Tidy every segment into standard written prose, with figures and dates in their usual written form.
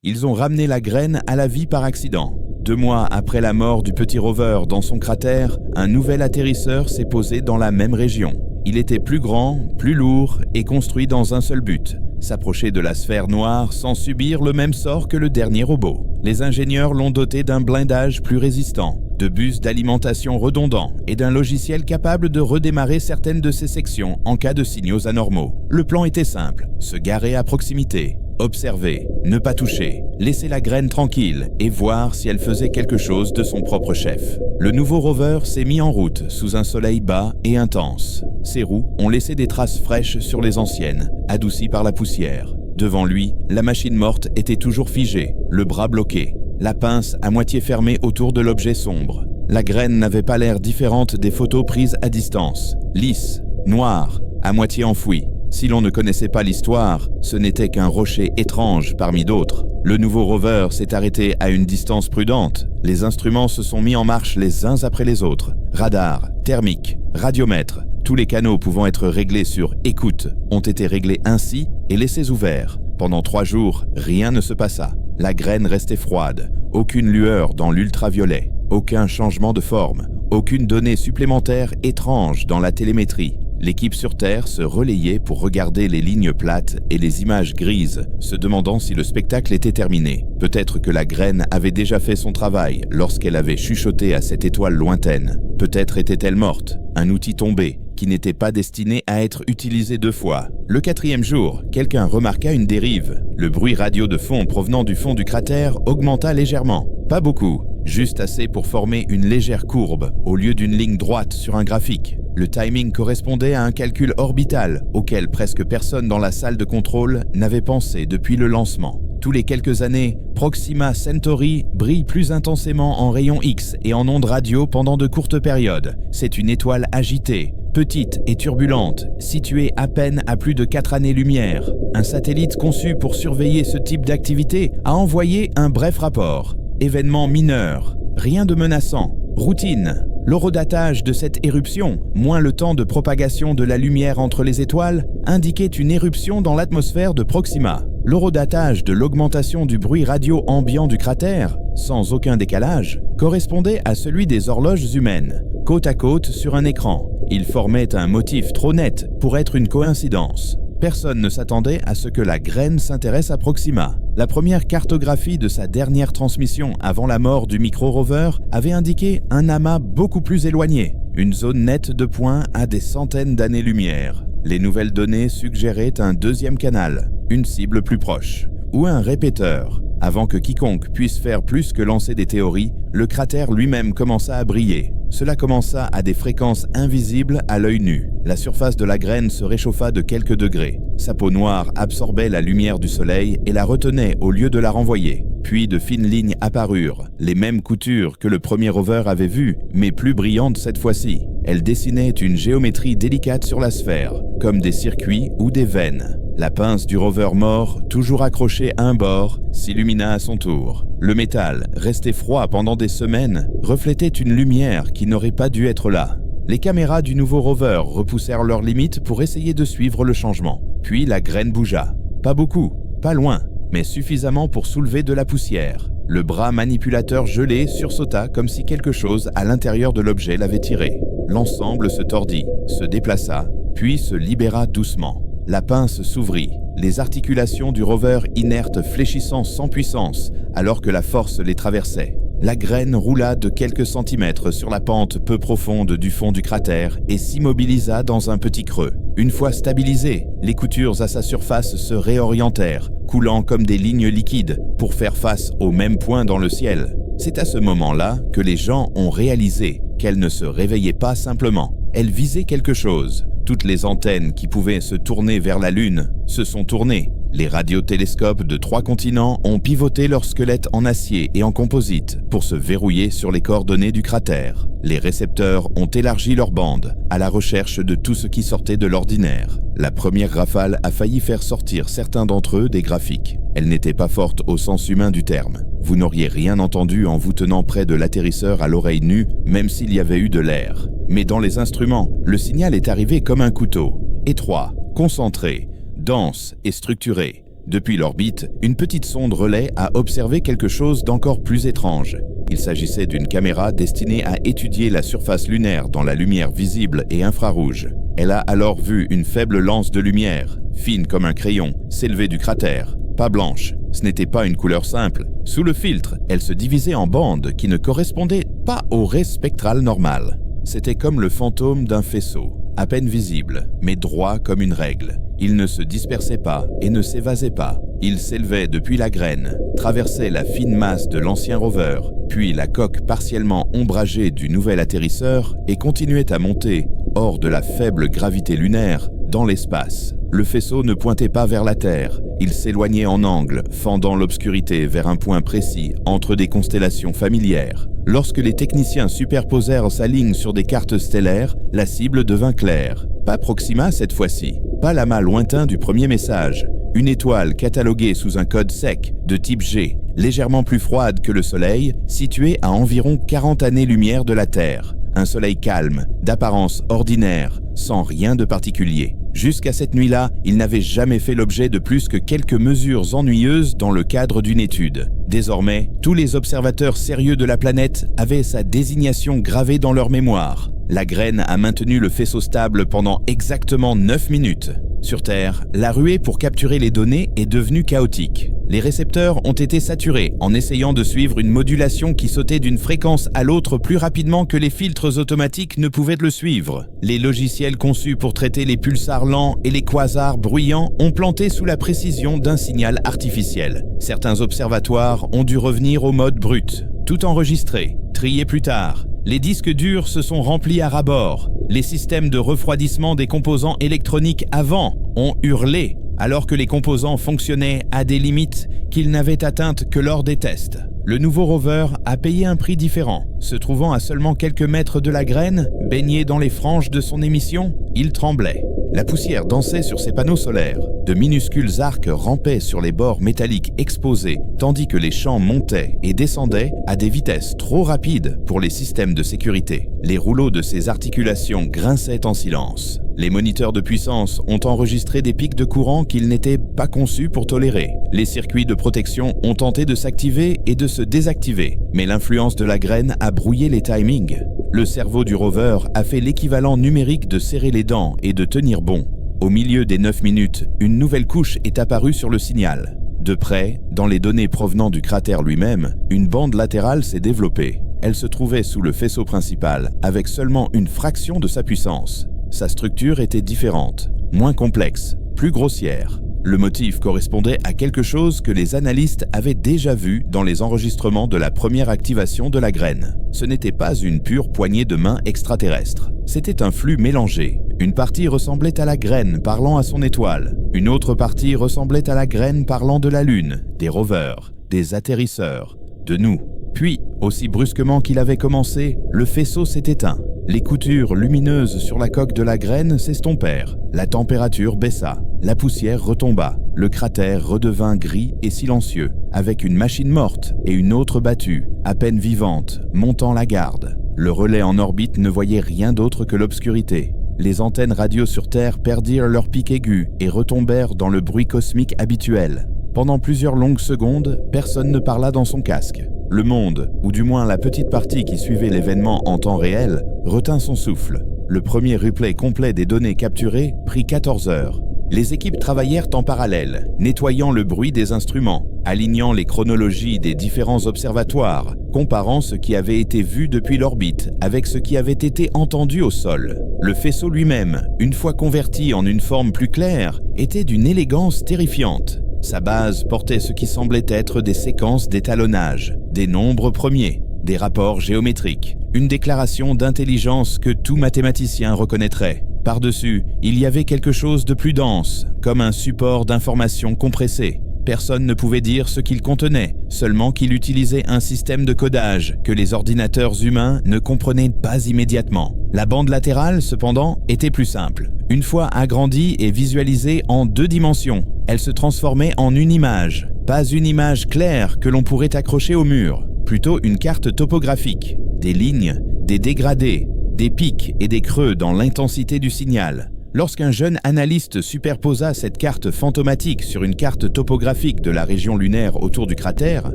Ils ont ramené la graine à la vie par accident. 2 mois après la mort du petit rover dans son cratère, un nouvel atterrisseur s'est posé dans la même région. Il était plus grand, plus lourd et construit dans un seul but, s'approcher de la sphère noire sans subir le même sort que le dernier robot. Les ingénieurs l'ont doté d'un blindage plus résistant, de bus d'alimentation redondants et d'un logiciel capable de redémarrer certaines de ses sections en cas de signaux anormaux. Le plan était simple, se garer à proximité, observer, ne pas toucher, laisser la graine tranquille et voir si elle faisait quelque chose de son propre chef. Le nouveau rover s'est mis en route sous un soleil bas et intense. Ses roues ont laissé des traces fraîches sur les anciennes, adoucies par la poussière. Devant lui, la machine morte était toujours figée, le bras bloqué, la pince à moitié fermée autour de l'objet sombre. La graine n'avait pas l'air différente des photos prises à distance, lisse, noire, à moitié enfouie. Si l'on ne connaissait pas l'histoire, ce n'était qu'un rocher étrange parmi d'autres. Le nouveau rover s'est arrêté à une distance prudente. Les instruments se sont mis en marche les uns après les autres. Radar, thermique, radiomètre, tous les canaux pouvant être réglés sur « écoute » ont été réglés ainsi et laissés ouverts. Pendant 3 jours, rien ne se passa. La graine restait froide, aucune lueur dans l'ultraviolet, aucun changement de forme, aucune donnée supplémentaire étrange dans la télémétrie. L'équipe sur Terre se relayait pour regarder les lignes plates et les images grises, se demandant si le spectacle était terminé. Peut-être que la graine avait déjà fait son travail lorsqu'elle avait chuchoté à cette étoile lointaine. Peut-être était-elle morte, un outil tombé, qui n'était pas destiné à être utilisé 2 fois. Le 4e jour, quelqu'un remarqua une dérive. Le bruit radio de fond provenant du fond du cratère augmenta légèrement. Pas beaucoup, juste assez pour former une légère courbe au lieu d'une ligne droite sur un graphique. Le timing correspondait à un calcul orbital auquel presque personne dans la salle de contrôle n'avait pensé depuis le lancement. Tous les quelques années, Proxima Centauri brille plus intensément en rayons X et en ondes radio pendant de courtes périodes. C'est une étoile agitée, petite et turbulente, située à peine à plus de 4 années-lumière. Un satellite conçu pour surveiller ce type d'activité a envoyé un bref rapport. Événement mineur, rien de menaçant, routine. L'horodatage de cette éruption, moins le temps de propagation de la lumière entre les étoiles, indiquait une éruption dans l'atmosphère de Proxima. L'horodatage de l'augmentation du bruit radio ambiant du cratère, sans aucun décalage, correspondait à celui des horloges humaines, côte à côte sur un écran. Il formait un motif trop net pour être une coïncidence. Personne ne s'attendait à ce que la graine s'intéresse à Proxima. La première cartographie de sa dernière transmission avant la mort du micro-rover avait indiqué un amas beaucoup plus éloigné, une zone nette de points à des centaines d'années-lumière. Les nouvelles données suggéraient un 2e canal, une cible plus proche, ou un répéteur. Avant que quiconque puisse faire plus que lancer des théories, le cratère lui-même commença à briller. Cela commença à des fréquences invisibles à l'œil nu. La surface de la graine se réchauffa de quelques degrés. Sa peau noire absorbait la lumière du soleil et la retenait au lieu de la renvoyer. Puis de fines lignes apparurent, les mêmes coutures que le premier rover avait vues, mais plus brillantes cette fois-ci. Elles dessinaient une géométrie délicate sur la sphère, comme des circuits ou des veines. La pince du rover mort, toujours accrochée à un bord, s'illumina à son tour. Le métal, resté froid pendant des semaines, reflétait une lumière qui n'aurait pas dû être là. Les caméras du nouveau rover repoussèrent leurs limites pour essayer de suivre le changement. Puis la graine bougea. Pas beaucoup, pas loin, mais suffisamment pour soulever de la poussière. Le bras manipulateur gelé sursauta comme si quelque chose à l'intérieur de l'objet l'avait tiré. L'ensemble se tordit, se déplaça, puis se libéra doucement. La pince s'ouvrit, les articulations du rover inerte fléchissant sans puissance alors que la force les traversait. La graine roula de quelques centimètres sur la pente peu profonde du fond du cratère et s'immobilisa dans un petit creux. Une fois stabilisées, les coutures à sa surface se réorientèrent, coulant comme des lignes liquides pour faire face au même point dans le ciel. C'est à ce moment-là que les gens ont réalisé qu'elle ne se réveillait pas simplement. Elle visait quelque chose. Toutes les antennes qui pouvaient se tourner vers la Lune se sont tournées. Les radiotélescopes de 3 continents ont pivoté leur squelette en acier et en composite pour se verrouiller sur les coordonnées du cratère. Les récepteurs ont élargi leur bande à la recherche de tout ce qui sortait de l'ordinaire. La première rafale a failli faire sortir certains d'entre eux des graphiques. Elle n'était pas forte au sens humain du terme. Vous n'auriez rien entendu en vous tenant près de l'atterrisseur à l'oreille nue, même s'il y avait eu de l'air. Mais dans les instruments, le signal est arrivé comme un couteau. Étroit, concentré, dense et structuré. Depuis l'orbite, une petite sonde relais a observé quelque chose d'encore plus étrange. Il s'agissait d'une caméra destinée à étudier la surface lunaire dans la lumière visible et infrarouge. Elle a alors vu une faible lance de lumière, fine comme un crayon, s'élever du cratère. Pas blanche, ce n'était pas une couleur simple. Sous le filtre, elle se divisait en bandes qui ne correspondaient pas au ray spectral normal. C'était comme le fantôme d'un faisceau, à peine visible, mais droit comme une règle. Il ne se dispersait pas et ne s'évasait pas. Il s'élevait depuis la graine, traversait la fine masse de l'ancien rover, puis la coque partiellement ombragée du nouvel atterrisseur et continuait à monter, hors de la faible gravité lunaire, dans l'espace. Le faisceau ne pointait pas vers la Terre. Il s'éloignait en angle, fendant l'obscurité vers un point précis entre des constellations familières. Lorsque les techniciens superposèrent sa ligne sur des cartes stellaires, la cible devint claire. Pas Proxima cette fois-ci, pas l'amas lointain du premier message. Une étoile cataloguée sous un code sec, de type G, légèrement plus froide que le Soleil, située à environ 40 années-lumière de la Terre. Un soleil calme, d'apparence ordinaire, sans rien de particulier. Jusqu'à cette nuit-là, il n'avait jamais fait l'objet de plus que quelques mesures ennuyeuses dans le cadre d'une étude. Désormais, tous les observateurs sérieux de la planète avaient sa désignation gravée dans leur mémoire. La graine a maintenu le faisceau stable pendant exactement 9 minutes. Sur Terre, la ruée pour capturer les données est devenue chaotique. Les récepteurs ont été saturés en essayant de suivre une modulation qui sautait d'une fréquence à l'autre plus rapidement que les filtres automatiques ne pouvaient le suivre. Les logiciels conçus pour traiter les pulsars lents et les quasars bruyants ont planté sous la précision d'un signal artificiel. Certains observatoires ont dû revenir au mode brut, tout enregistré, trié plus tard. Les disques durs se sont remplis à ras-bord. Les systèmes de refroidissement des composants électroniques avant ont hurlé, alors que les composants fonctionnaient à des limites qu'ils n'avaient atteintes que lors des tests. Le nouveau rover a payé un prix différent. Se trouvant à seulement quelques mètres de la graine, baigné dans les franges de son émission, il tremblait. La poussière dansait sur ses panneaux solaires. De minuscules arcs rampaient sur les bords métalliques exposés, tandis que les champs montaient et descendaient à des vitesses trop rapides pour les systèmes de sécurité. Les rouleaux de ses articulations grinçaient en silence. Les moniteurs de puissance ont enregistré des pics de courant qu'ils n'étaient pas conçus pour tolérer. Les circuits de protection ont tenté de s'activer et de se désactiver, mais l'influence de la graine a brouillé les timings. Le cerveau du rover a fait l'équivalent numérique de serrer les dents et de tenir bon. Au milieu des 9 minutes, une nouvelle couche est apparue sur le signal. De près, dans les données provenant du cratère lui-même, une bande latérale s'est développée. Elle se trouvait sous le faisceau principal, avec seulement une fraction de sa puissance. Sa structure était différente, moins complexe, plus grossière. Le motif correspondait à quelque chose que les analystes avaient déjà vu dans les enregistrements de la première activation de la graine. Ce n'était pas une pure poignée de main extraterrestre. C'était un flux mélangé. Une partie ressemblait à la graine parlant à son étoile. Une autre partie ressemblait à la graine parlant de la Lune, des rovers, des atterrisseurs, de nous. Puis, aussi brusquement qu'il avait commencé, le faisceau s'est éteint. Les coutures lumineuses sur la coque de la graine s'estompèrent. La température baissa. La poussière retomba. Le cratère redevint gris et silencieux, avec une machine morte et une autre battue, à peine vivante, montant la garde. Le relais en orbite ne voyait rien d'autre que l'obscurité. Les antennes radio sur Terre perdirent leur pic aigu et retombèrent dans le bruit cosmique habituel. Pendant plusieurs longues secondes, personne ne parla dans son casque. Le monde, ou du moins la petite partie qui suivait l'événement en temps réel, retint son souffle. Le premier replay complet des données capturées prit 14 heures. Les équipes travaillèrent en parallèle, nettoyant le bruit des instruments, alignant les chronologies des différents observatoires, comparant ce qui avait été vu depuis l'orbite avec ce qui avait été entendu au sol. Le faisceau lui-même, une fois converti en une forme plus claire, était d'une élégance terrifiante. Sa base portait ce qui semblait être des séquences d'étalonnage, des nombres premiers, des rapports géométriques, une déclaration d'intelligence que tout mathématicien reconnaîtrait. Par-dessus, il y avait quelque chose de plus dense, comme un support d'information compressé. Personne ne pouvait dire ce qu'il contenait, seulement qu'il utilisait un système de codage que les ordinateurs humains ne comprenaient pas immédiatement. La bande latérale, cependant, était plus simple. Une fois agrandie et visualisée en 2 dimensions, elle se transformait en une image. Pas une image claire que l'on pourrait accrocher au mur, plutôt une carte topographique. Des lignes, des dégradés, des pics et des creux dans l'intensité du signal. Lorsqu'un jeune analyste superposa cette carte fantomatique sur une carte topographique de la région lunaire autour du cratère,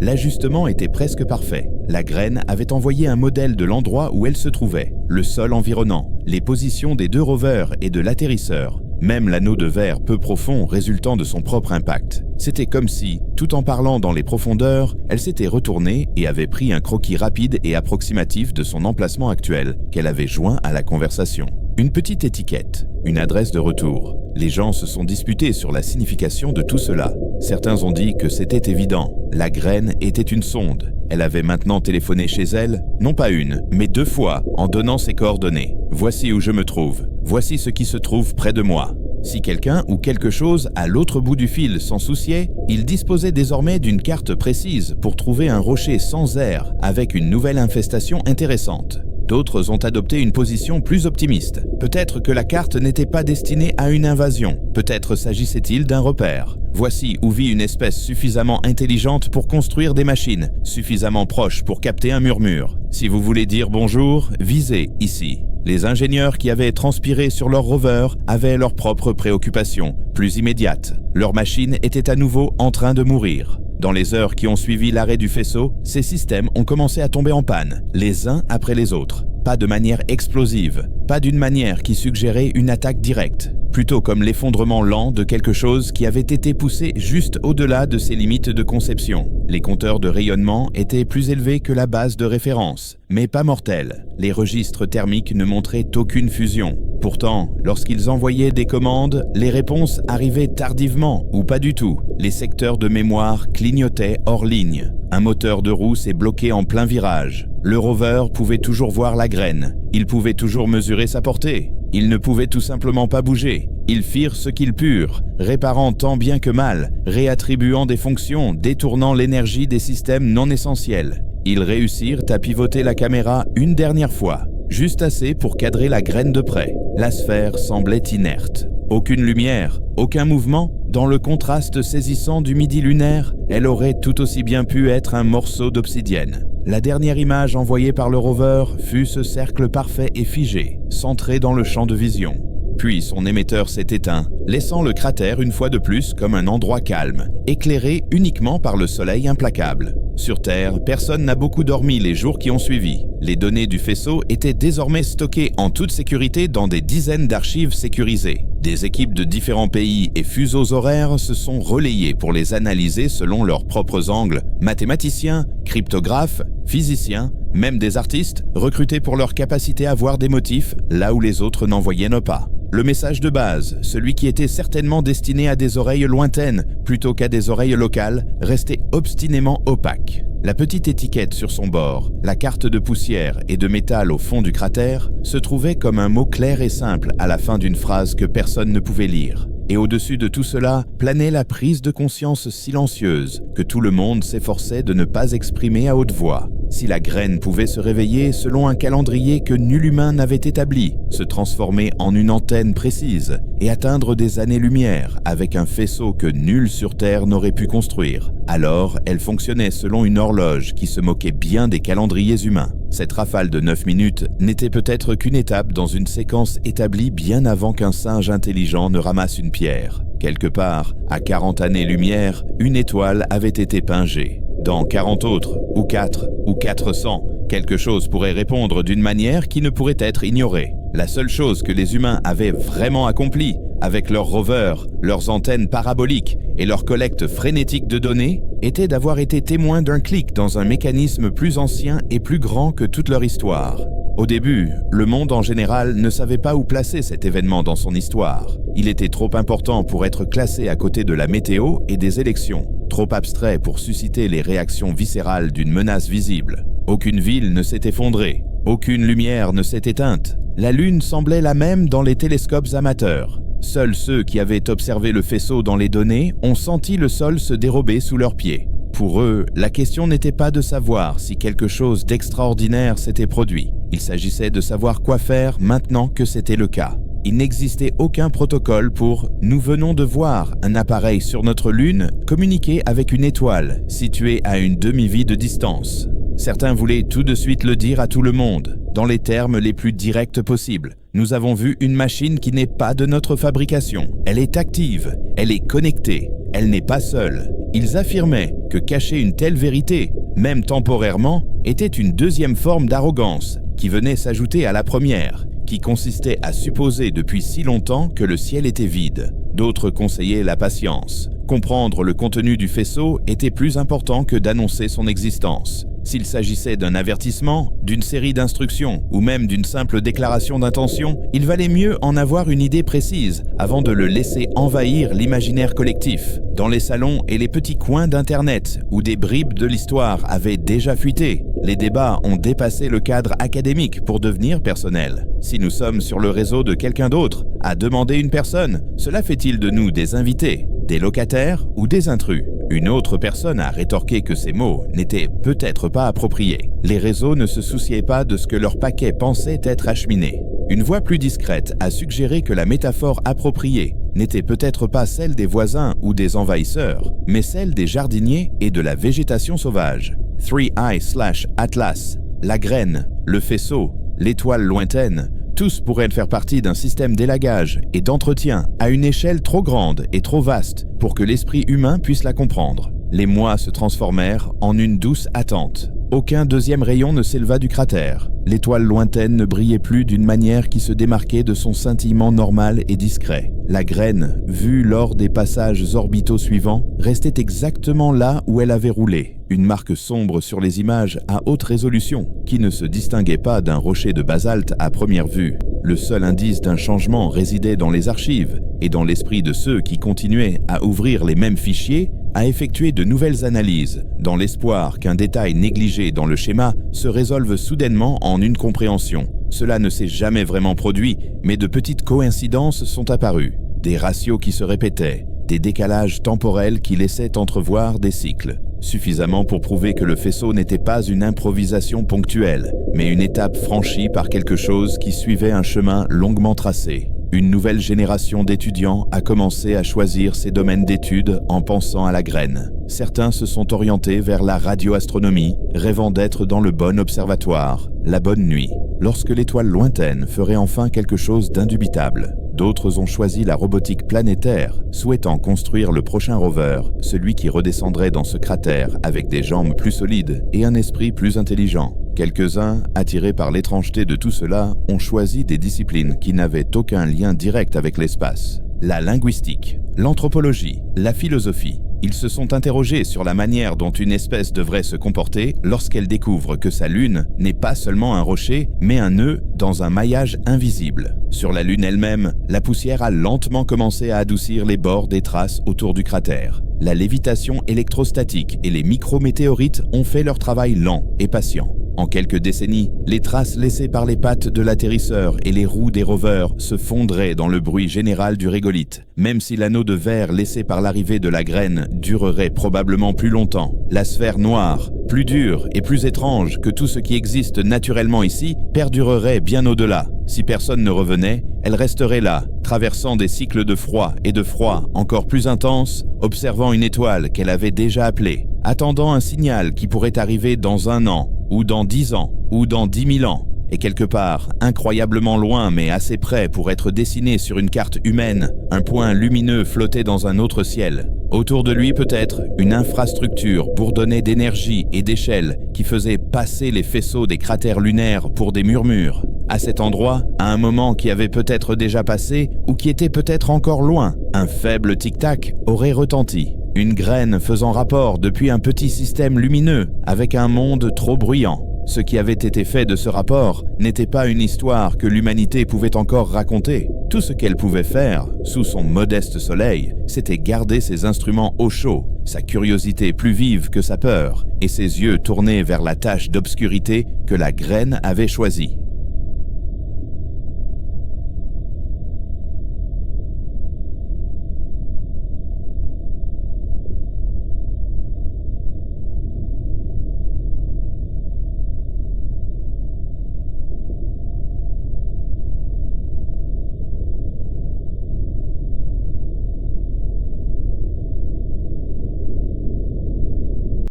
l'ajustement était presque parfait. La graine avait envoyé un modèle de l'endroit où elle se trouvait, le sol environnant, les positions des 2 rovers et de l'atterrisseur, même l'anneau de verre peu profond résultant de son propre impact. C'était comme si, tout en parlant dans les profondeurs, elle s'était retournée et avait pris un croquis rapide et approximatif de son emplacement actuel, qu'elle avait joint à la conversation. Une petite étiquette, une adresse de retour. Les gens se sont disputés sur la signification de tout cela. Certains ont dit que c'était évident. La graine était une sonde. Elle avait maintenant téléphoné chez elle, non pas une, mais 2 fois, en donnant ses coordonnées. Voici où je me trouve. Voici ce qui se trouve près de moi. Si quelqu'un ou quelque chose à l'autre bout du fil s'en souciait, il disposait désormais d'une carte précise pour trouver un rocher sans air avec une nouvelle infestation intéressante. D'autres ont adopté une position plus optimiste. Peut-être que la carte n'était pas destinée à une invasion. Peut-être s'agissait-il d'un repère. Voici où vit une espèce suffisamment intelligente pour construire des machines, suffisamment proches pour capter un murmure. Si vous voulez dire bonjour, visez ici. Les ingénieurs qui avaient transpiré sur leur rover avaient leurs propres préoccupations, plus immédiates. Leurs machines étaient à nouveau en train de mourir. Dans les heures qui ont suivi l'arrêt du faisceau, ces systèmes ont commencé à tomber en panne, les uns après les autres. Pas de manière explosive, pas d'une manière qui suggérait une attaque directe, plutôt comme l'effondrement lent de quelque chose qui avait été poussé juste au-delà de ses limites de conception. Les compteurs de rayonnement étaient plus élevés que la base de référence, mais pas mortels. Les registres thermiques ne montraient aucune fusion. Pourtant, lorsqu'ils envoyaient des commandes, les réponses arrivaient tardivement ou pas du tout. Les secteurs de mémoire clignotaient hors ligne. Un moteur de roue s'est bloqué en plein virage. Le rover pouvait toujours voir la graine. Il pouvait toujours mesurer sa portée. Il ne pouvait tout simplement pas bouger. Ils firent ce qu'ils purent, réparant tant bien que mal, réattribuant des fonctions, détournant l'énergie des systèmes non essentiels. Ils réussirent à pivoter la caméra une dernière fois, juste assez pour cadrer la graine de près. La sphère semblait inerte. Aucune lumière, aucun mouvement. Dans le contraste saisissant du midi lunaire, elle aurait tout aussi bien pu être un morceau d'obsidienne. La dernière image envoyée par le rover fut ce cercle parfait et figé, centré dans le champ de vision. Puis son émetteur s'est éteint, laissant le cratère une fois de plus comme un endroit calme, éclairé uniquement par le soleil implacable. Sur Terre, personne n'a beaucoup dormi les jours qui ont suivi. Les données du faisceau étaient désormais stockées en toute sécurité dans des dizaines d'archives sécurisées. Des équipes de différents pays et fuseaux horaires se sont relayées pour les analyser selon leurs propres angles. Mathématiciens, cryptographes, physiciens, même des artistes, recrutés pour leur capacité à voir des motifs là où les autres n'en voyaient pas. Le message de base, celui qui était certainement destiné à des oreilles lointaines plutôt qu'à des oreilles locales, restait obstinément opaque. La petite étiquette sur son bord, la carte de poussière et de métal au fond du cratère, se trouvait comme un mot clair et simple à la fin d'une phrase que personne ne pouvait lire. Et au-dessus de tout cela, planait la prise de conscience silencieuse que tout le monde s'efforçait de ne pas exprimer à haute voix. Si la graine pouvait se réveiller selon un calendrier que nul humain n'avait établi, se transformer en une antenne précise et atteindre des années-lumière avec un faisceau que nul sur Terre n'aurait pu construire, alors elle fonctionnait selon une horloge qui se moquait bien des calendriers humains. Cette rafale de 9 minutes n'était peut-être qu'une étape dans une séquence établie bien avant qu'un singe intelligent ne ramasse une pierre. Quelque part, à 40 années-lumière, une étoile avait été pingée. Dans 40 autres, ou 4, ou 400, quelque chose pourrait répondre d'une manière qui ne pourrait être ignorée. La seule chose que les humains avaient vraiment accomplie, avec leurs rovers, leurs antennes paraboliques et leur collecte frénétique de données, était d'avoir été témoins d'un clic dans un mécanisme plus ancien et plus grand que toute leur histoire. Au début, le monde en général ne savait pas où placer cet événement dans son histoire. Il était trop important pour être classé à côté de la météo et des élections, trop abstrait pour susciter les réactions viscérales d'une menace visible. Aucune ville ne s'est effondrée, aucune lumière ne s'est éteinte. La Lune semblait la même dans les télescopes amateurs. Seuls ceux qui avaient observé le faisceau dans les données ont senti le sol se dérober sous leurs pieds. Pour eux, la question n'était pas de savoir si quelque chose d'extraordinaire s'était produit. Il s'agissait de savoir quoi faire maintenant que c'était le cas. Il n'existait aucun protocole pour « nous venons de voir un appareil sur notre Lune communiquer avec une étoile située à une demi-vie de distance ». Certains voulaient tout de suite le dire à tout le monde. dans les termes les plus directs possibles. Nous avons vu une machine qui n'est pas de notre fabrication. Elle est active, elle est connectée, elle n'est pas seule. Ils affirmaient que cacher une telle vérité, même temporairement, était une deuxième forme d'arrogance qui venait s'ajouter à la première, qui consistait à supposer depuis si longtemps que le ciel était vide. D'autres conseillaient la patience. Comprendre le contenu du faisceau était plus important que d'annoncer son existence. S'il s'agissait d'un avertissement, d'une série d'instructions ou même d'une simple déclaration d'intention, il valait mieux en avoir une idée précise avant de le laisser envahir l'imaginaire collectif. Dans les salons et les petits coins d'Internet où des bribes de l'histoire avaient déjà fuité, les débats ont dépassé le cadre académique pour devenir personnels. Si nous sommes sur le réseau de quelqu'un d'autre, à demander une personne, cela fait-il de nous des invités, des locataires ou des intrus? Une autre personne a rétorqué que ces mots n'étaient peut-être pas appropriés. Les réseaux ne se souciaient pas de ce que leur paquet pensait être acheminé. Une voix plus discrète a suggéré que la métaphore appropriée n'était peut-être pas celle des voisins ou des envahisseurs, mais celle des jardiniers et de la végétation sauvage. 3i/Atlas, la graine, le faisceau, l'étoile lointaine, tous pourraient faire partie d'un système d'élagage et d'entretien à une échelle trop grande et trop vaste pour que l'esprit humain puisse la comprendre. Les mois se transformèrent en une douce attente. Aucun deuxième rayon ne s'éleva du cratère. L'étoile lointaine ne brillait plus d'une manière qui se démarquait de son scintillement normal et discret. La graine, vue lors des passages orbitaux suivants, restait exactement là où elle avait roulé. Une marque sombre sur les images à haute résolution, qui ne se distinguait pas d'un rocher de basalte à première vue. Le seul indice d'un changement résidait dans les archives et dans l'esprit de ceux qui continuaient à ouvrir les mêmes fichiers, à effectuer de nouvelles analyses, dans l'espoir qu'un détail négligé dans le schéma se résolve soudainement en une compréhension. Cela ne s'est jamais vraiment produit, mais de petites coïncidences sont apparues. Des ratios qui se répétaient, des décalages temporels qui laissaient entrevoir des cycles. Suffisamment pour prouver que le faisceau n'était pas une improvisation ponctuelle, mais une étape franchie par quelque chose qui suivait un chemin longuement tracé. Une nouvelle génération d'étudiants a commencé à choisir ses domaines d'études en pensant à la graine. Certains se sont orientés vers la radioastronomie, rêvant d'être dans le bon observatoire, la bonne nuit, lorsque l'étoile lointaine ferait enfin quelque chose d'indubitable. D'autres ont choisi la robotique planétaire, souhaitant construire le prochain rover, celui qui redescendrait dans ce cratère avec des jambes plus solides et un esprit plus intelligent. Quelques-uns, attirés par l'étrangeté de tout cela, ont choisi des disciplines qui n'avaient aucun lien direct avec l'espace. La linguistique, l'anthropologie, la philosophie. Ils se sont interrogés sur la manière dont une espèce devrait se comporter lorsqu'elle découvre que sa lune n'est pas seulement un rocher, mais un nœud dans un maillage invisible. Sur la lune elle-même, la poussière a lentement commencé à adoucir les bords des traces autour du cratère. La lévitation électrostatique et les micrométéorites ont fait leur travail lent et patient. En quelques décennies, les traces laissées par les pattes de l'atterrisseur et les roues des rovers se fondraient dans le bruit général du régolithe. Même si l'anneau de verre laissé par l'arrivée de la graine durerait probablement plus longtemps, la sphère noire, plus dure et plus étrange que tout ce qui existe naturellement ici, perdurerait bien au-delà. Si personne ne revenait, elle resterait là, traversant des cycles de froid et de froid encore plus intenses, observant une étoile qu'elle avait déjà appelée, attendant un signal qui pourrait arriver dans 1 an, ou dans 10 ans, ou dans 10 000 ans, et quelque part, incroyablement loin mais assez près pour être dessiné sur une carte humaine, un point lumineux flottait dans un autre ciel. Autour de lui peut-être, une infrastructure bourdonnait d'énergie et d'échelle qui faisait passer les faisceaux des cratères lunaires pour des murmures. À cet endroit, à un moment qui avait peut-être déjà passé ou qui était peut-être encore loin, un faible tic-tac aurait retenti. Une graine faisant rapport depuis un petit système lumineux avec un monde trop bruyant. Ce qui avait été fait de ce rapport n'était pas une histoire que l'humanité pouvait encore raconter. Tout ce qu'elle pouvait faire, sous son modeste soleil, c'était garder ses instruments au chaud, sa curiosité plus vive que sa peur, et ses yeux tournés vers la tache d'obscurité que la graine avait choisie.